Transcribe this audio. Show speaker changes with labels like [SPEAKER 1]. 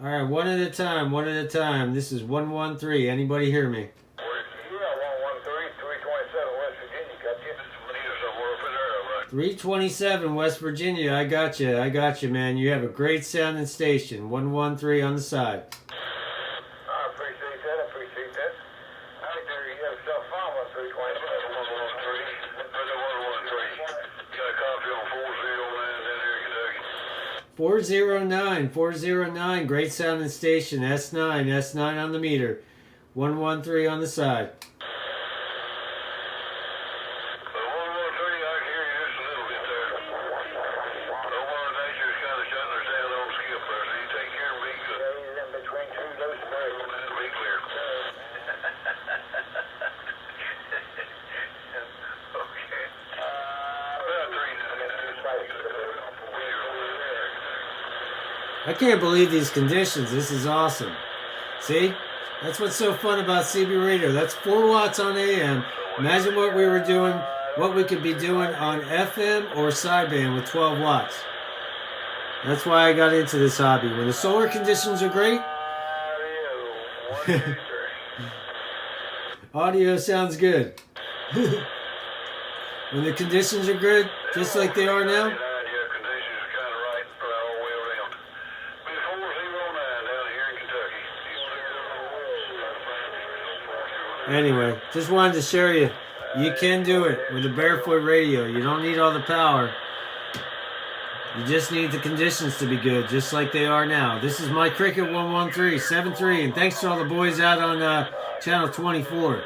[SPEAKER 1] All right, one at a time, one at a time. This is 113. Anybody hear me?
[SPEAKER 2] Yeah, 113, 327 West Virginia, got you. Leader somewhere up in there, right?
[SPEAKER 1] 327 West Virginia. I got you. I got you, man. You have a great sounding station. 113 on the side.
[SPEAKER 2] I appreciate that. I appreciate that. All right, there you have yourself fun with 327. 113. 113. Got a copy on 409 down here in Kentucky.
[SPEAKER 1] 409, 409. Great sounding station. S9, S9 on the meter. 113 on the side.
[SPEAKER 2] 113, I can hear you just a little bit there. Mother Nature's kind of shutting us down on skip there, so you take care and be good. Yeah, he's in between two low spreads. Be clear. Okay. About 3.
[SPEAKER 1] I can't believe these conditions. This is awesome. See? That's what's so fun about CB radio. That's 4 watts on AM. Imagine what we were doing, what we could be doing on FM or sideband with 12 watts. That's why I got into this hobby. When the solar conditions are great, audio sounds good. When the conditions are good, just like they are now. Anyway, just wanted to show you, you can do it with a barefoot radio. You don't need all the power. You just need the conditions to be good, just like they are now. This is my Cricket 113, 7-3, and thanks to all the boys out on channel 24.